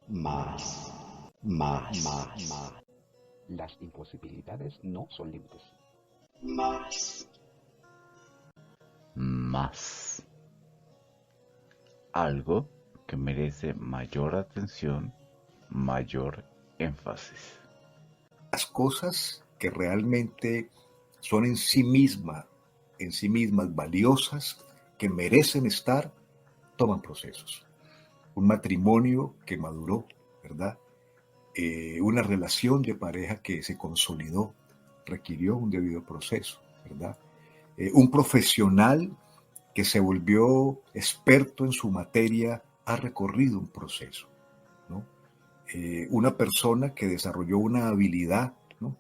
más, más. Las imposibilidades no son límites. Más. Algo que merece mayor atención, mayor énfasis. Las cosas que realmente son en sí mismas valiosas, que merecen estar, toman procesos. Un matrimonio que maduró, ¿verdad? Una relación de pareja que se consolidó, requirió un debido proceso, ¿verdad? Un profesional que se volvió experto en su materia ha recorrido un proceso, ¿no? Una persona que desarrolló una habilidad, ¿no?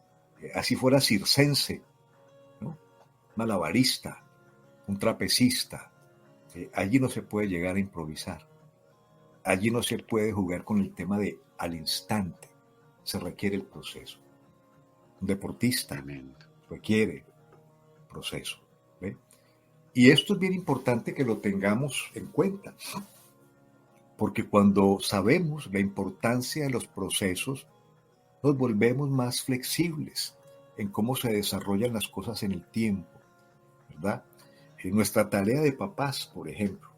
Así fuera circense, ¿no? Malabarista, un trapecista, allí no se puede llegar a improvisar, allí no se puede jugar con el tema de al instante, se requiere el proceso. Un deportista Tremendo. requiere proceso, ¿ve? Y esto es bien importante que lo tengamos en cuenta, porque cuando sabemos la importancia de los procesos, nos volvemos más flexibles en cómo se desarrollan las cosas en el tiempo, ¿verdad? En nuestra tarea de papás, por ejemplo,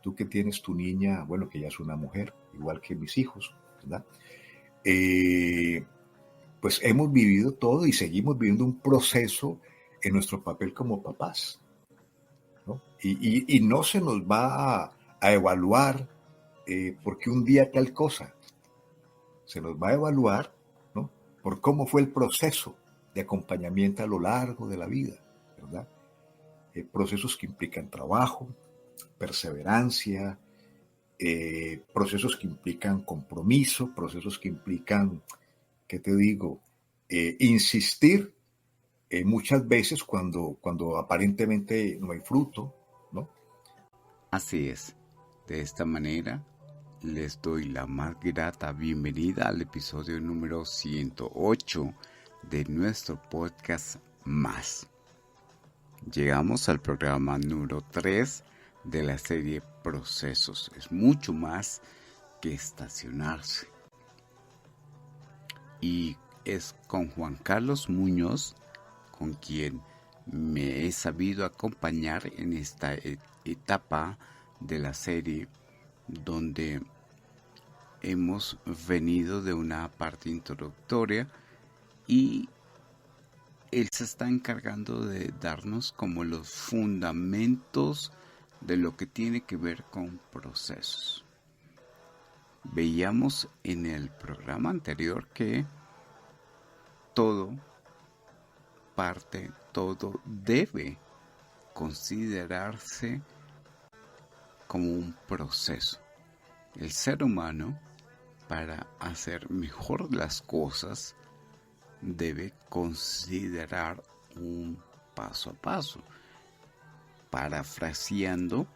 tú que tienes tu niña, bueno, que ya es una mujer, igual que mis hijos, ¿verdad? Pues hemos vivido todo y seguimos viviendo un proceso en nuestro papel como papás, ¿no? Y no se nos va a evaluar porque un día tal cosa, se nos va a evaluar, ¿no? Por cómo fue el proceso de acompañamiento a lo largo de la vida, ¿verdad? Procesos que implican trabajo, perseverancia, procesos que implican compromiso, procesos que implican, ¿qué te digo? Insistir muchas veces cuando aparentemente no hay fruto, ¿no? Así es. De esta manera, les doy la más grata bienvenida al episodio número 108 de nuestro podcast Más. Llegamos al programa número 3 de la serie Procesos. Es mucho más que estacionarse. Y es con Juan Carlos Muñoz con quien me he sabido acompañar en esta etapa de la serie donde hemos venido de una parte introductoria y él se está encargando de darnos como los fundamentos de lo que tiene que ver con procesos. Veíamos en el programa anterior que todo debe considerarse como un proceso. El ser humano, para hacer mejor las cosas, debe considerar un paso a paso. Parafraseando,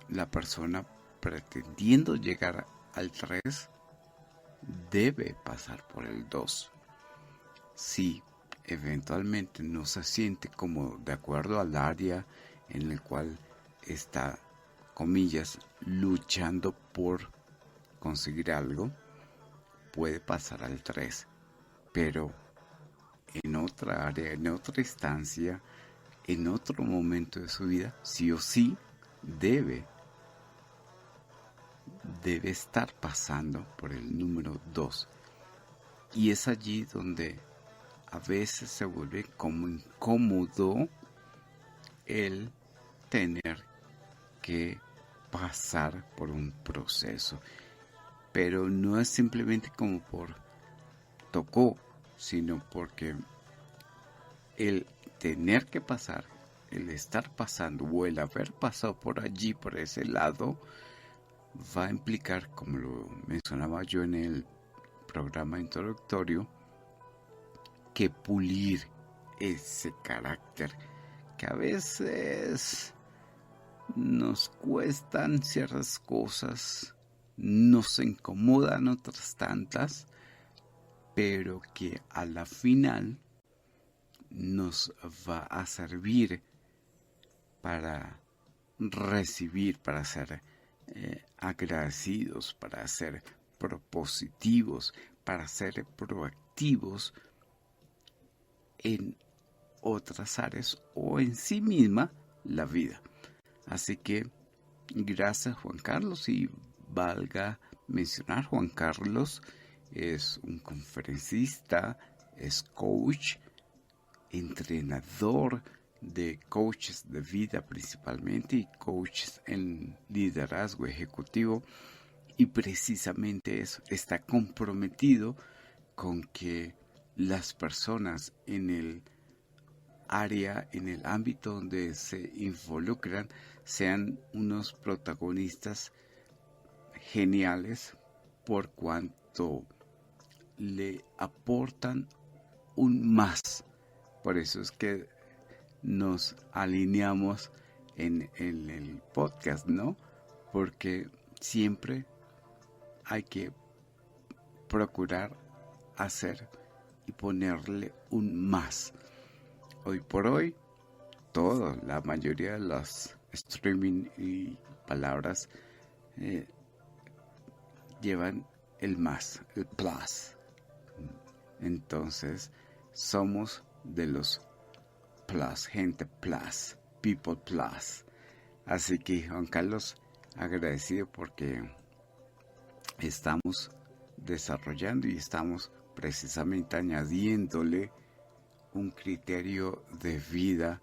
la persona pretendiendo llegar al 3 debe pasar por el 2. Si eventualmente no se siente como de acuerdo al área en el cual está, comillas, luchando por conseguir algo, puede pasar al 3. Pero en otra área, en otra instancia, en otro momento de su vida, sí o sí debe estar pasando por el número 2. Y es allí donde a veces se vuelve como incómodo el tener que pasar por un proceso. Pero no es simplemente como por tocó, sino porque el tener que pasar, el estar pasando o el haber pasado por allí, por ese lado, va a implicar, como lo mencionaba yo en el programa introductorio, que pulir ese carácter que a veces nos cuestan ciertas cosas, nos incomodan otras tantas, pero que a la final nos va a servir para recibir, para ser agradecidos, para ser propositivos, para ser proactivos en otras áreas o en sí misma la vida. Así que gracias, Juan Carlos, y valga mencionar, Juan Carlos es un conferencista, es coach, entrenador de coaches de vida principalmente y coaches en liderazgo ejecutivo, y precisamente eso, está comprometido con que las personas en el área, en el ámbito donde se involucran, sean unos protagonistas geniales por cuanto le aportan un más. Por eso es que nos alineamos en el podcast, ¿no? Porque siempre hay que procurar hacer y ponerle un más. Hoy por hoy, la mayoría de los streaming y palabras llevan el más, el plus. Entonces, somos de los plus, gente plus, people plus. Así que, Juan Carlos, agradecido porque estamos desarrollando y estamos precisamente añadiéndole un criterio de vida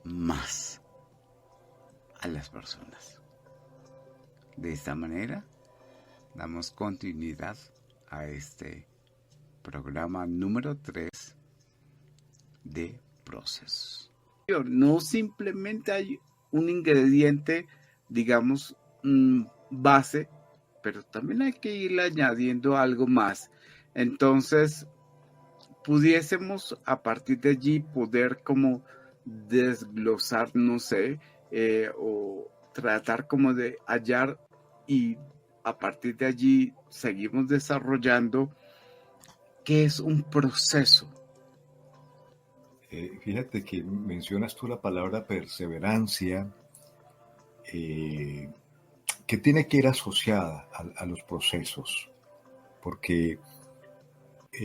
más a las personas. De esta manera damos continuidad a este programa número 3 de Process. No simplemente hay un ingrediente, digamos, base, pero también hay que ir añadiendo algo más. Entonces, pudiésemos a partir de allí poder como desglosar, no sé, o tratar como de hallar, y a partir de allí seguimos desarrollando qué es un proceso. Fíjate que mencionas tú la palabra perseverancia, que tiene que ir asociada a los procesos, porque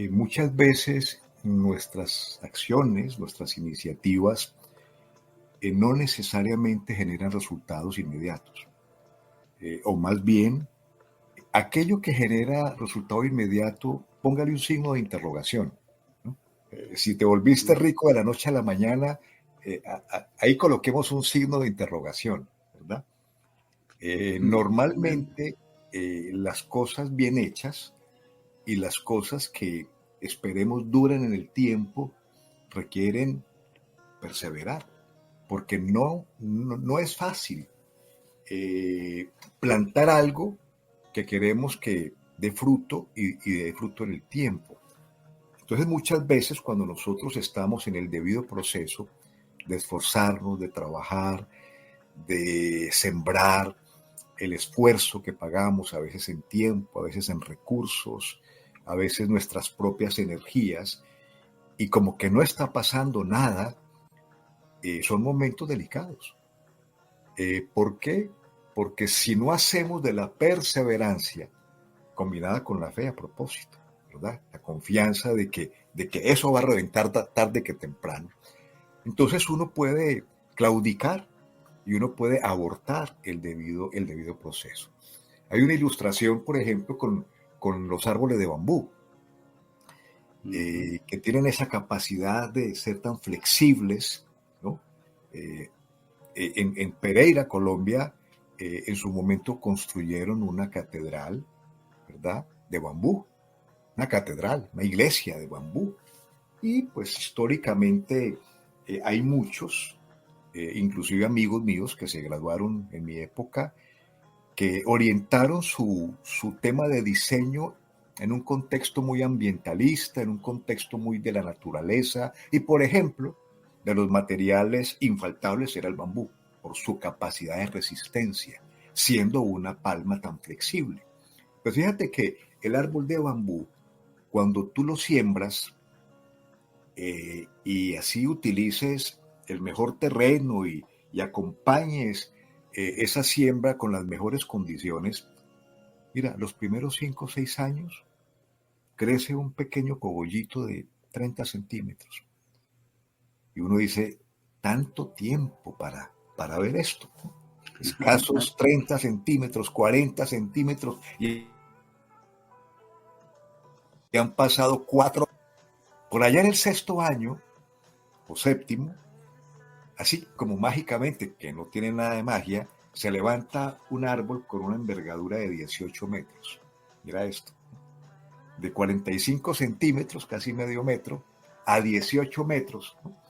muchas veces nuestras acciones, nuestras iniciativas, no necesariamente generan resultados inmediatos, o más bien, aquello que genera resultado inmediato, póngale un signo de interrogación, ¿no? Si te volviste rico de la noche a la mañana, ahí coloquemos un signo de interrogación, ¿verdad? Normalmente las cosas bien hechas y las cosas que esperemos duren en el tiempo requieren perseverar, porque no es fácil plantar algo que queremos que dé fruto y dé fruto en el tiempo. Entonces muchas veces cuando nosotros estamos en el debido proceso de esforzarnos, de trabajar, de sembrar, el esfuerzo que pagamos a veces en tiempo, a veces en recursos, a veces nuestras propias energías, y como que no está pasando nada, son momentos delicados. ¿Por qué? Porque si no hacemos de la perseverancia, combinada con la fe a propósito, ¿verdad? La confianza de que eso va a reventar tarde que temprano, entonces uno puede claudicar y uno puede abortar el debido proceso. Hay una ilustración, por ejemplo, con los árboles de bambú, que tienen esa capacidad de ser tan flexibles, ¿no? En Pereira, Colombia, en su momento construyeron una catedral, ¿verdad?, de bambú, una catedral, una iglesia de bambú. Y pues históricamente hay muchos, inclusive amigos míos que se graduaron en mi época, que orientaron su tema de diseño en un contexto muy ambientalista, en un contexto muy de la naturaleza, y por ejemplo, de los materiales infaltables era el bambú, por su capacidad de resistencia, siendo una palma tan flexible. Pues fíjate que el árbol de bambú, cuando tú lo siembras y así utilices el mejor terreno y acompañes esa siembra con las mejores condiciones, mira, los primeros 5 o 6 años crece un pequeño cogollito de 30 centímetros. Y uno dice, tanto tiempo para ver esto, ¿no? Escasos 30 centímetros, 40 centímetros, y han pasado 4. Por allá en el sexto año, o séptimo, así como mágicamente, que no tiene nada de magia, se levanta un árbol con una envergadura de 18 metros. Mira esto, de 45 centímetros, casi medio metro, a 18 metros, ¿no?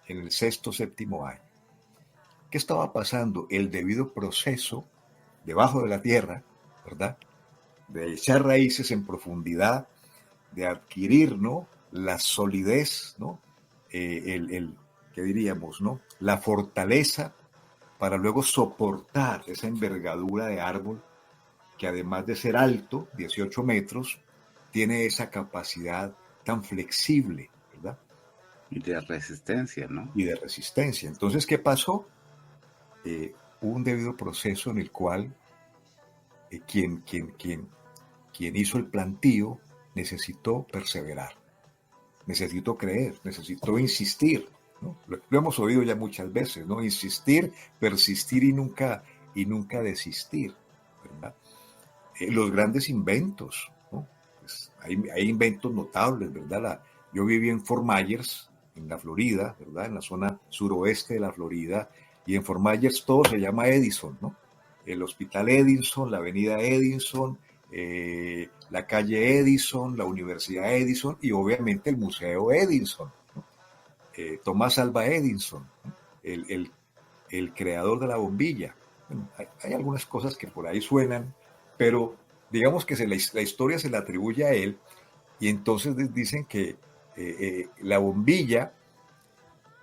En el sexto, séptimo año. ¿Qué estaba pasando? El debido proceso debajo de la tierra, ¿verdad? De echar raíces en profundidad, de adquirir, ¿no? La solidez, ¿no? ¿Qué diríamos, no? La fortaleza para luego soportar esa envergadura de árbol que además de ser alto, 18 metros, tiene esa capacidad tan flexible, ¿verdad? Y de resistencia, ¿no? Y de resistencia. Entonces, ¿qué pasó? Hubo un debido proceso en el cual quien hizo el plantío necesitó perseverar, necesitó creer, necesitó insistir, ¿no? Lo hemos oído ya muchas veces, ¿no? Insistir, persistir y nunca desistir, ¿verdad? Los grandes inventos, ¿no? Pues hay inventos notables, ¿verdad? Yo viví en Fort Myers, en la Florida, ¿verdad? En la zona suroeste de la Florida, y en Fort Myers todo se llama Edison, ¿no? El Hospital Edison, la Avenida Edison, la calle Edison, la Universidad Edison y obviamente el Museo Edison, ¿no? Thomas Alva Edison, ¿no? el creador de la bombilla. Bueno, hay algunas cosas que por ahí suenan, pero digamos que la historia se la atribuye a él y entonces dicen que la bombilla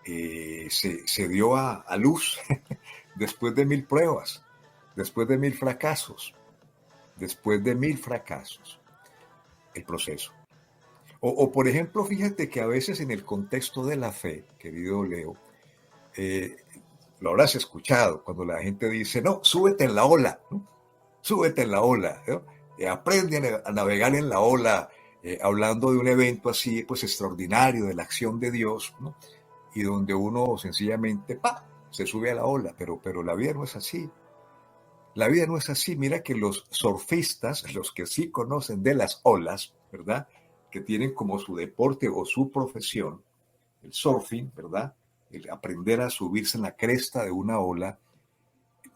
se dio a luz después de 1000 pruebas, después de 1000 fracasos, el proceso. Por ejemplo, fíjate que a veces en el contexto de la fe, querido Leo, lo habrás escuchado cuando la gente dice, no, súbete en la ola, ¿no? Súbete en la ola, ¿no? Aprende a navegar en la ola, hablando de un evento así, pues extraordinario, de la acción de Dios, ¿no? Y donde uno sencillamente, se sube a la ola, pero la vida no es así. La vida no es así. Mira que los surfistas, los que sí conocen de las olas, ¿verdad? Que tienen como su deporte o su profesión, el surfing, ¿verdad? El aprender a subirse en la cresta de una ola,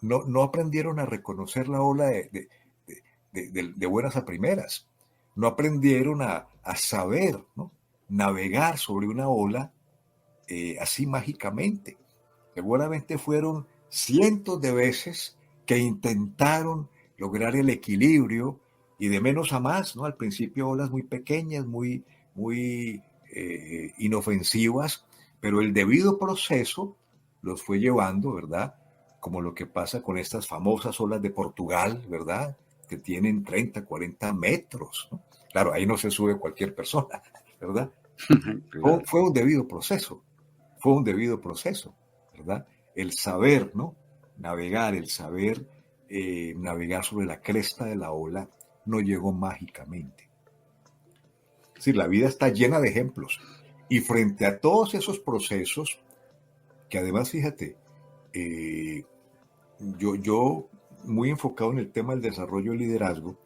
no aprendieron a reconocer la ola de buenas a primeras. No aprendieron a saber, ¿no? Navegar sobre una ola así mágicamente. Seguramente fueron cientos de veces que intentaron lograr el equilibrio y de menos a más, ¿no? Al principio olas muy pequeñas, muy inofensivas, pero el debido proceso los fue llevando, ¿verdad? Como lo que pasa con estas famosas olas de Portugal, ¿verdad? Que tienen 30, 40 metros, ¿no? Claro, ahí no se sube cualquier persona, ¿verdad? Claro. Fue un debido proceso, ¿verdad? El saber, ¿no? Navegar, el saber navegar sobre la cresta de la ola no llegó mágicamente. Es decir, la vida está llena de ejemplos. Y frente a todos esos procesos, que además, fíjate, yo muy enfocado en el tema del desarrollo y liderazgo,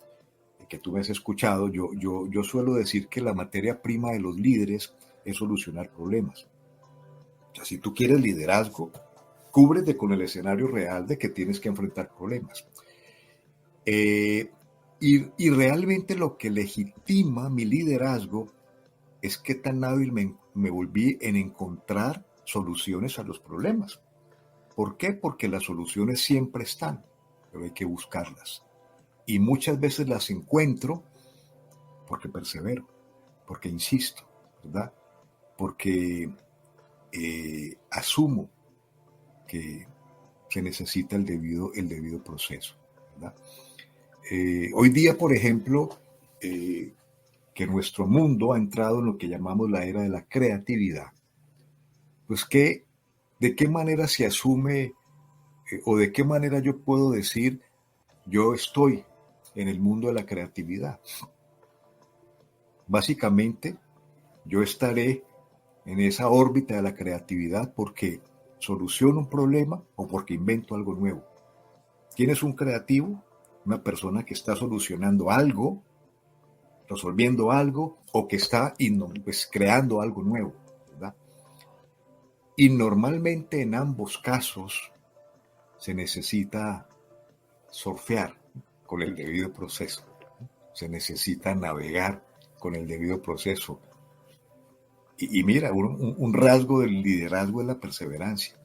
que tú me has escuchado, yo suelo decir que la materia prima de los líderes es solucionar problemas. O sea, si tú quieres liderazgo, cúbrete con el escenario real de que tienes que enfrentar problemas. Y realmente lo que legitima mi liderazgo es qué tan hábil me volví en encontrar soluciones a los problemas. ¿Por qué? Porque las soluciones siempre están, pero hay que buscarlas. Y muchas veces las encuentro porque persevero, porque insisto, ¿verdad? Porque asumo que se necesita el debido proceso, ¿verdad? Hoy día, por ejemplo, que nuestro mundo ha entrado en lo que llamamos la era de la creatividad, pues ¿de qué manera se asume o de qué manera yo puedo decir yo estoy en el mundo de la creatividad. Básicamente, yo estaré en esa órbita de la creatividad porque soluciono un problema o porque invento algo nuevo. ¿Quién es un creativo? Una persona que está solucionando algo, resolviendo algo o que está pues, creando algo nuevo, ¿verdad? Y normalmente en ambos casos se necesita surfear con el debido proceso, se necesita navegar con el debido proceso. Y mira, un rasgo del liderazgo es la perseverancia.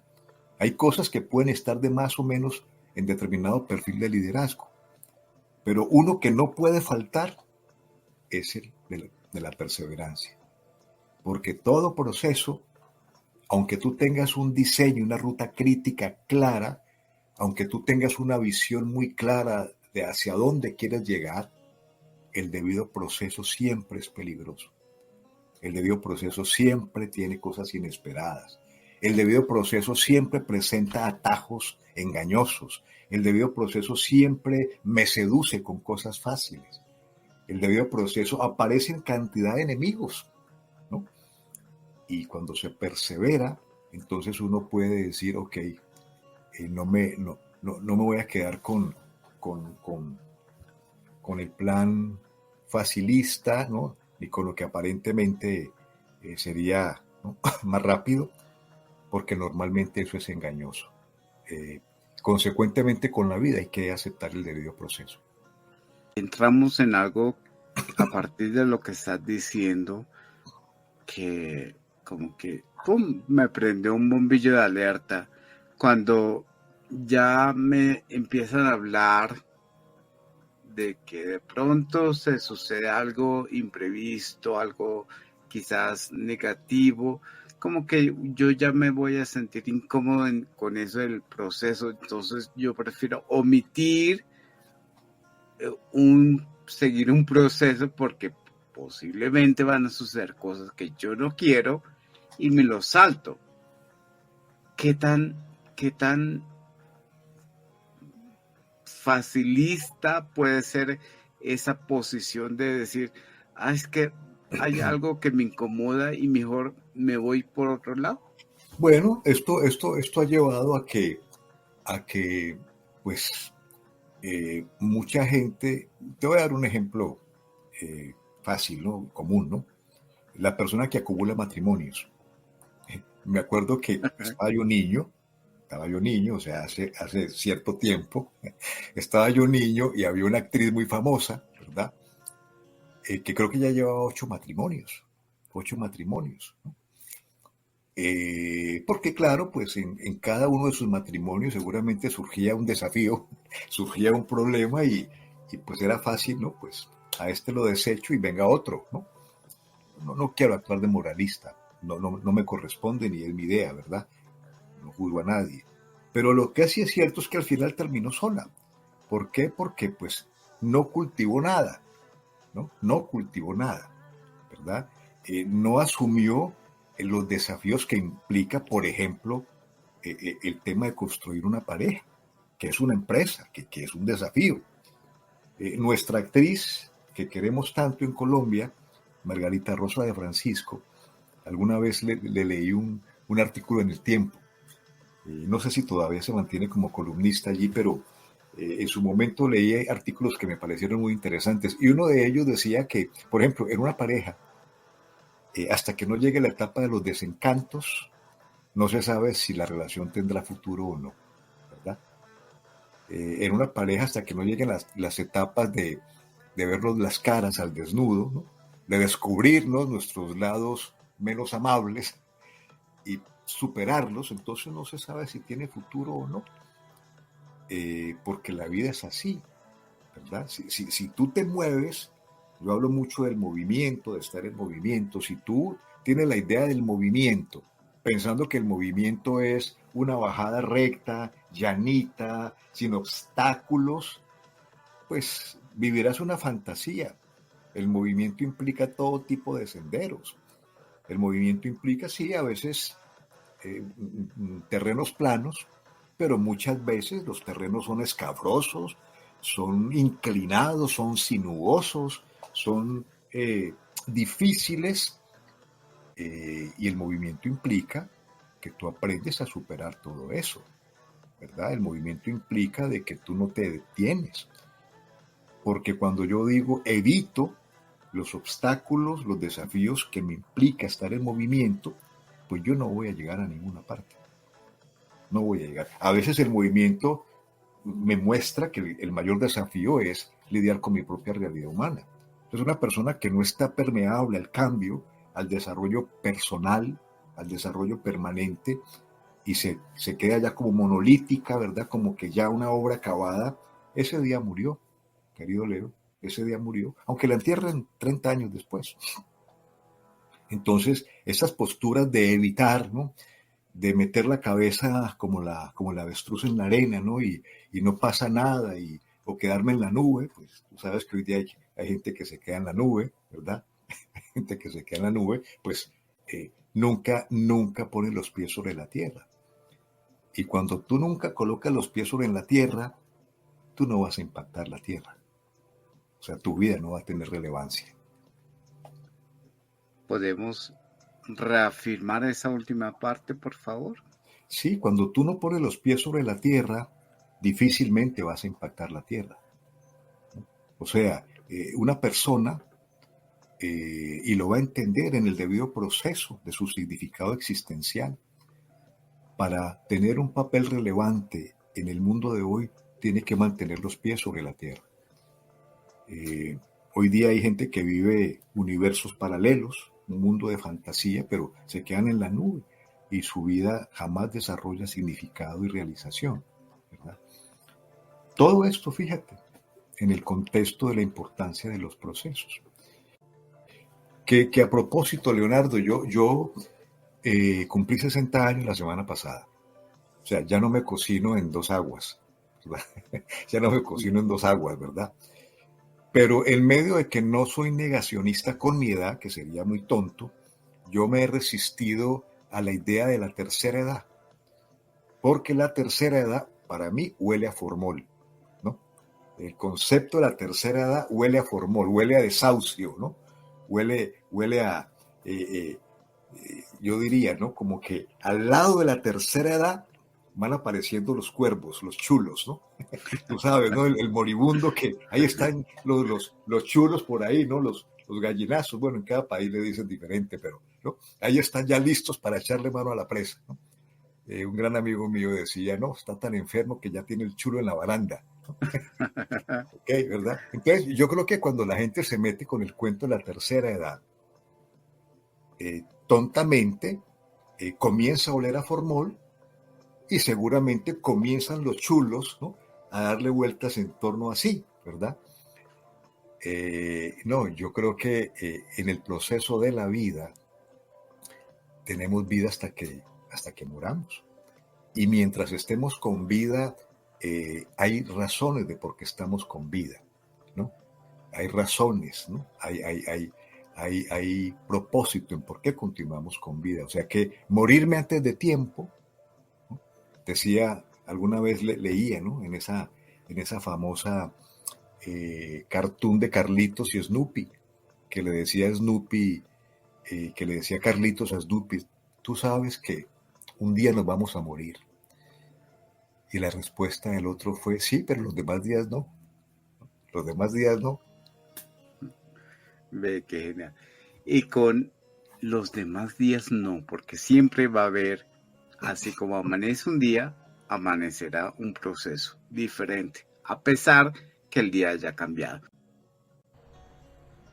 Hay cosas que pueden estar de más o menos en determinado perfil de liderazgo, pero uno que no puede faltar es el de la perseverancia. Porque todo proceso, aunque tú tengas un diseño, una ruta crítica clara, aunque tú tengas una visión muy clara de hacia dónde quieres llegar, el debido proceso siempre es peligroso. El debido proceso siempre tiene cosas inesperadas. El debido proceso siempre presenta atajos engañosos. El debido proceso siempre me seduce con cosas fáciles. El debido proceso aparece en cantidad de enemigos, ¿no? Y cuando se persevera, entonces uno puede decir, ok, no me voy a quedar con, con, con el plan facilista, ¿no? Ni con lo que aparentemente sería, ¿no? más rápido, porque normalmente eso es engañoso. Consecuentemente con la vida hay que aceptar el debido proceso. Entramos en algo a partir de lo que estás diciendo que como que ¡pum! Me prendió un bombillo de alerta cuando ya me empiezan a hablar de que de pronto se sucede algo imprevisto, algo quizás negativo, como que yo ya me voy a sentir incómodo con eso del proceso, entonces yo prefiero omitir seguir un proceso porque posiblemente van a suceder cosas que yo no quiero y me lo salto. ¿Qué tan facilista puede ser esa posición de decir, es que hay algo que me incomoda y mejor me voy por otro lado? Bueno, esto ha llevado a que pues, mucha gente, te voy a dar un ejemplo fácil, ¿no? Común, ¿no? La persona que acumula matrimonios. Me acuerdo que estaba yo niño, o sea, hace cierto tiempo, estaba yo niño y había una actriz muy famosa, ¿verdad? Que creo que ya llevaba 8 matrimonios, ¿no? Porque claro, pues en cada uno de sus matrimonios seguramente surgía un desafío, surgía un problema y pues era fácil, ¿no? Pues a este lo desecho y venga otro, ¿no? No quiero actuar de moralista, no me corresponde ni es mi idea, ¿verdad? No juzgo a nadie. Pero lo que sí es cierto es que al final terminó sola. ¿Por qué? Porque pues no cultivó nada, ¿no? No cultivó nada, ¿verdad? No asumió los desafíos que implica, por ejemplo, el tema de construir una pareja, que es una empresa, que es un desafío. Nuestra actriz, que queremos tanto en Colombia, Margarita Rosa de Francisco, alguna vez le leí un artículo en El Tiempo. No sé si todavía se mantiene como columnista allí, pero en su momento leí artículos que me parecieron muy interesantes. Y uno de ellos decía que, por ejemplo, en una pareja, hasta que no llegue la etapa de los desencantos, no se sabe si la relación tendrá futuro o no, ¿verdad? En una pareja, hasta que no lleguen las etapas de vernos las caras al desnudo, ¿no? De descubrirnos nuestros lados menos amables y superarlos, entonces no se sabe si tiene futuro o no, porque la vida es así, ¿verdad? Si tú te mueves, yo hablo mucho del movimiento, de estar en movimiento, si tú tienes la idea del movimiento, pensando que el movimiento es una bajada recta, llanita, sin obstáculos, pues vivirás una fantasía. El movimiento implica todo tipo de senderos. El movimiento implica, sí, a veces terrenos planos, pero muchas veces los terrenos son escabrosos, son inclinados, son sinuosos, son difíciles, y el movimiento implica que tú aprendes a superar todo eso, ¿verdad? El movimiento implica de que tú no te detienes, porque cuando yo digo evito los obstáculos, los desafíos que me implica estar en movimiento, pues yo no voy a llegar a ninguna parte. No voy a llegar. A veces el movimiento me muestra que el mayor desafío es lidiar con mi propia realidad humana. Entonces, una persona que no está permeable al cambio, al desarrollo personal, al desarrollo permanente, y se queda ya como monolítica, ¿verdad? Como que ya una obra acabada, ese día murió, querido Leo, ese día murió, aunque la entierren 30 años después. Entonces, esas posturas de evitar, ¿no? De meter la cabeza como la avestruz en la arena, ¿no? Y no pasa nada, o quedarme en la nube, pues tú sabes que hoy día hay gente que se queda en la nube, ¿verdad? Gente que se queda en la nube, pues nunca pone los pies sobre la tierra. Y cuando tú nunca colocas los pies sobre la tierra, tú no vas a impactar la tierra. O sea, tu vida no va a tener relevancia. ¿Podemos reafirmar esa última parte, por favor? Sí, cuando tú no pones los pies sobre la tierra, difícilmente vas a impactar la tierra. O sea, una persona, y lo va a entender en el debido proceso de su significado existencial, para tener un papel relevante en el mundo de hoy, tiene que mantener los pies sobre la tierra. Hoy día hay gente que vive universos paralelos, un mundo de fantasía, pero se quedan en la nube y su vida jamás desarrolla significado y realización, ¿verdad? Todo esto, fíjate, en el contexto de la importancia de los procesos. Que a propósito, Leonardo, yo cumplí 60 años la semana pasada. O sea, ya no me cocino en dos aguas, ¿verdad? Ya no me cocino en dos aguas, ¿verdad? Pero en medio de que no soy negacionista con mi edad, que sería muy tonto, yo me he resistido a la idea de la tercera edad, porque la tercera edad para mí huele a formol, ¿no? El concepto de la tercera edad huele a formol, huele a desahucio, ¿no? Huele a, yo diría, ¿no? Como que al lado de la tercera edad van apareciendo los cuervos, los chulos, ¿no? Tú sabes, ¿no? El moribundo que ahí están los chulos por ahí, ¿no? Los gallinazos, bueno, en cada país le dicen diferente, pero ¿no? Ahí están ya listos para echarle mano a la presa, ¿no? Un gran amigo mío decía, no, está tan enfermo que ya tiene el chulo en la baranda. Ok, ¿verdad? Entonces, yo creo que cuando la gente se mete con el cuento de la tercera edad, tontamente comienza a oler a formol y seguramente comienzan los chulos, ¿no? A darle vueltas en torno a sí, ¿verdad? No, yo creo que en el proceso de la vida tenemos vida hasta que muramos. Y mientras estemos con vida, hay razones de por qué estamos con vida, ¿no? Hay razones, ¿no? Hay propósito en por qué continuamos con vida. O sea que morirme antes de tiempo, ¿no? Decía, alguna vez leía, ¿no? En esa famosa cartoon de Carlitos y Snoopy, que le decía a Snoopy, que le decía Carlitos a Snoopy, tú sabes que un día nos vamos a morir. Y la respuesta del otro fue, sí, pero los demás días no. Los demás días no. Ve qué genial. Y con los demás días no, porque siempre va a haber, así como amanece un día, amanecerá un proceso diferente, a pesar que el día haya cambiado.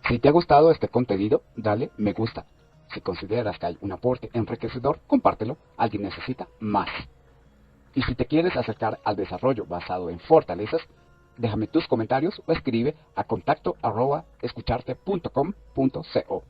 Si te ha gustado este contenido, dale me gusta. Si consideras que hay un aporte enriquecedor, compártelo. Alguien necesita más. Y si te quieres acercar al desarrollo basado en fortalezas, déjame tus comentarios o escribe a contacto@escucharte.com.co.